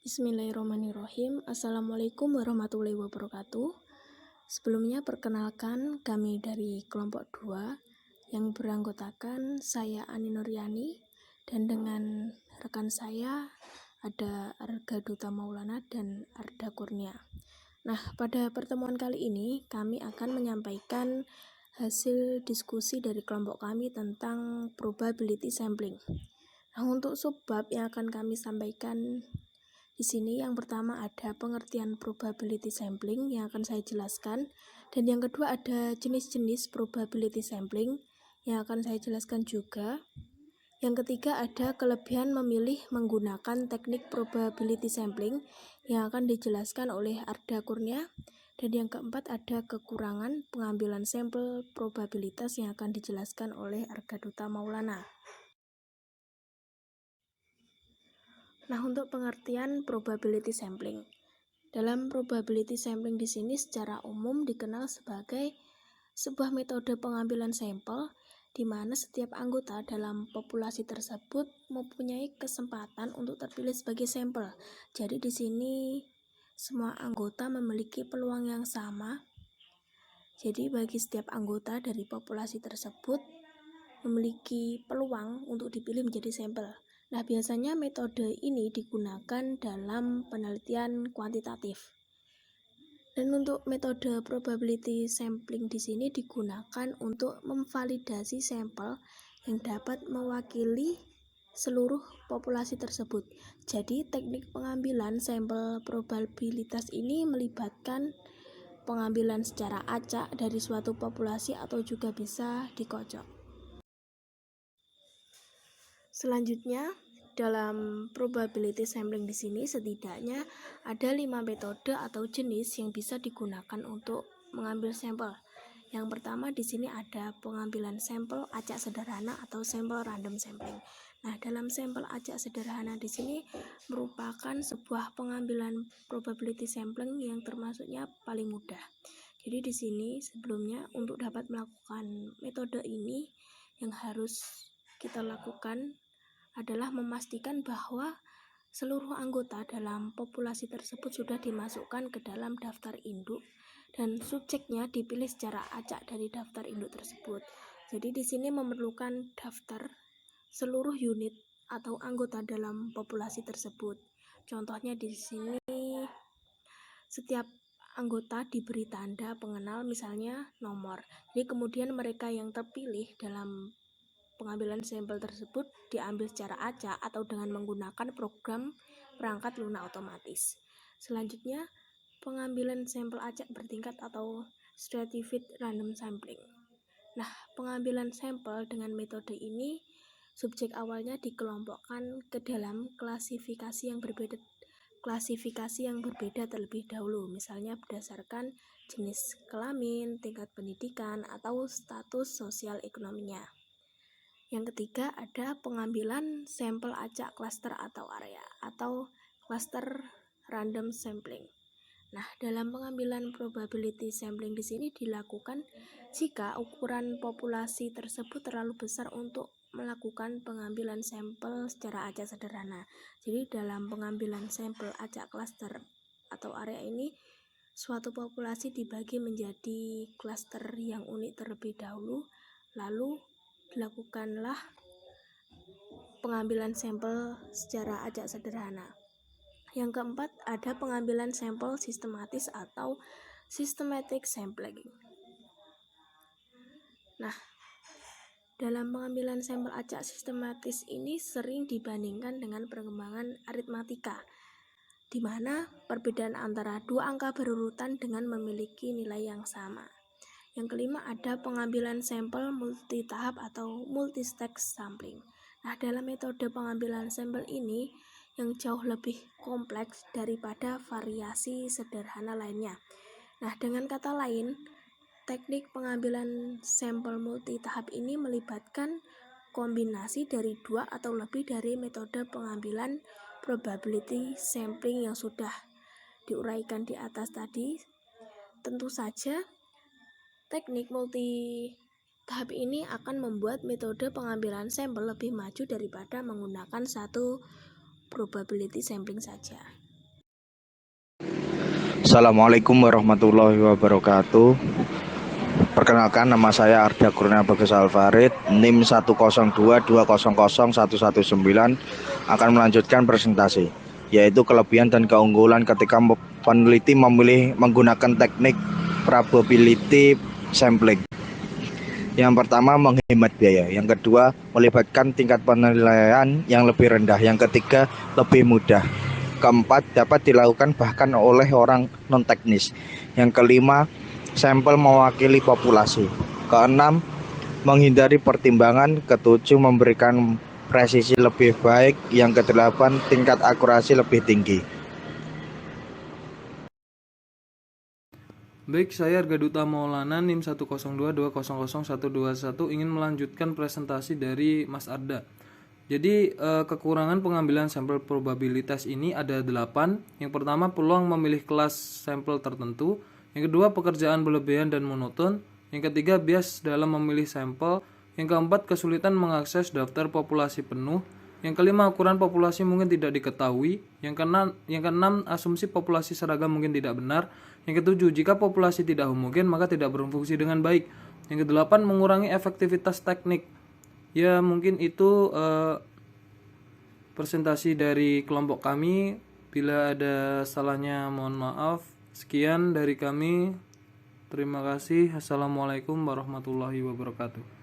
Bismillahirrahmanirrahim. Assalamualaikum warahmatullahi wabarakatuh. Sebelumnya perkenalkan kami dari kelompok 2 yang beranggotakan saya Ani Nuryani dan dengan rekan saya ada Arga Duta Maulana dan Arda Kurnia. Nah, pada pertemuan kali ini kami akan menyampaikan hasil diskusi dari kelompok kami tentang probability sampling. Nah, untuk subbab yang akan kami sampaikan di sini yang pertama ada pengertian probability sampling yang akan saya jelaskan, dan yang kedua ada jenis-jenis probability sampling yang akan saya jelaskan juga. Yang ketiga ada kelebihan memilih menggunakan teknik probability sampling yang akan dijelaskan oleh Arda Kurnia, dan yang keempat ada kekurangan pengambilan sampel probabilitas yang akan dijelaskan oleh Arga Duta Maulana. Nah, untuk pengertian probability sampling. Dalam probability sampling di sini secara umum dikenal sebagai sebuah metode pengambilan sampel di mana setiap anggota dalam populasi tersebut mempunyai kesempatan untuk terpilih sebagai sampel. Jadi di sini semua anggota memiliki peluang yang sama. Jadi bagi setiap anggota dari populasi tersebut memiliki peluang untuk dipilih menjadi sampel. Nah, biasanya metode ini digunakan dalam penelitian kuantitatif. Dan untuk metode probability sampling di sini digunakan untuk memvalidasi sampel yang dapat mewakili seluruh populasi tersebut. Jadi, teknik pengambilan sampel probabilitas ini melibatkan pengambilan secara acak dari suatu populasi atau juga bisa dikocok. Selanjutnya, dalam probability sampling di sini setidaknya ada 5 metode atau jenis yang bisa digunakan untuk mengambil sampel. Yang pertama di sini ada pengambilan sampel acak sederhana atau sampel random sampling. Nah, dalam sampel acak sederhana di sini merupakan sebuah pengambilan probability sampling yang termasuknya paling mudah. Jadi di sini sebelumnya untuk dapat melakukan metode ini yang harus kita lakukan adalah memastikan bahwa seluruh anggota dalam populasi tersebut sudah dimasukkan ke dalam daftar induk dan subjeknya dipilih secara acak dari daftar induk tersebut. Jadi di sini memerlukan daftar seluruh unit atau anggota dalam populasi tersebut. Contohnya di sini setiap anggota diberi tanda pengenal misalnya nomor. Jadi kemudian mereka yang terpilih dalam pengambilan sampel tersebut diambil secara acak atau dengan menggunakan program perangkat lunak otomatis. Selanjutnya, pengambilan sampel acak bertingkat atau stratified random sampling. Nah, pengambilan sampel dengan metode ini subjek awalnya dikelompokkan ke dalam klasifikasi yang berbeda terlebih dahulu, misalnya berdasarkan jenis kelamin, tingkat pendidikan, atau status sosial ekonominya. Yang ketiga ada pengambilan sampel acak klaster atau area atau cluster random sampling. Nah, dalam pengambilan probability sampling di sini dilakukan jika ukuran populasi tersebut terlalu besar untuk melakukan pengambilan sampel secara acak sederhana. Jadi dalam pengambilan sampel acak klaster atau area ini suatu populasi dibagi menjadi klaster yang unik terlebih dahulu, lalu dilakukanlah pengambilan sampel secara acak sederhana. Yang keempat ada pengambilan sampel sistematis atau systematic sampling. Nah, dalam pengambilan sampel acak sistematis ini sering dibandingkan dengan perkembangan aritmatika, di mana perbedaan antara dua angka berurutan dengan memiliki nilai yang sama. Yang kelima ada pengambilan sampel multitahap atau multistage sampling. Nah, dalam metode pengambilan sampel ini yang jauh lebih kompleks daripada variasi sederhana lainnya. Nah, dengan kata lain, teknik pengambilan sampel multitahap ini melibatkan kombinasi dari 2 atau lebih dari metode pengambilan probability sampling yang sudah diuraikan di atas tadi. Tentu saja teknik multi tahap ini akan membuat metode pengambilan sampel lebih maju daripada menggunakan satu probability sampling saja. Assalamualaikum warahmatullahi wabarakatuh. Perkenalkan, nama saya Arda Kurnia Bagus Alfarid, NIM 102200119, akan melanjutkan presentasi, yaitu kelebihan dan keunggulan ketika peneliti memilih menggunakan teknik probability sampling. Yang pertama, menghemat biaya. Yang kedua, melibatkan tingkat penilaian yang lebih rendah. Yang ketiga, lebih mudah. Keempat, dapat dilakukan bahkan oleh orang non-teknis. Yang kelima, sampel mewakili populasi. Keenam, menghindari pertimbangan. Ketujuh, memberikan presisi lebih baik. Yang kedelapan, tingkat akurasi lebih tinggi. Baik, saya Arga Duta Maulana, NIM 102200121 ingin melanjutkan presentasi dari Mas Arda. Jadi, kekurangan pengambilan sampel probabilitas ini ada 8. Yang pertama, peluang memilih kelas sampel tertentu. Yang kedua, pekerjaan berlebihan dan monoton. Yang ketiga, bias dalam memilih sampel. Yang keempat, kesulitan mengakses daftar populasi penuh. Yang kelima, ukuran populasi mungkin tidak diketahui. Yang keenam, asumsi populasi seragam mungkin tidak benar. Yang ketujuh, jika populasi tidak homogen maka tidak berfungsi dengan baik. Yang kedelapan, mengurangi efektivitas teknik. Ya, mungkin itu presentasi dari kelompok kami. Bila ada salahnya mohon maaf. Sekian dari kami. Terima kasih. Assalamualaikum warahmatullahi wabarakatuh.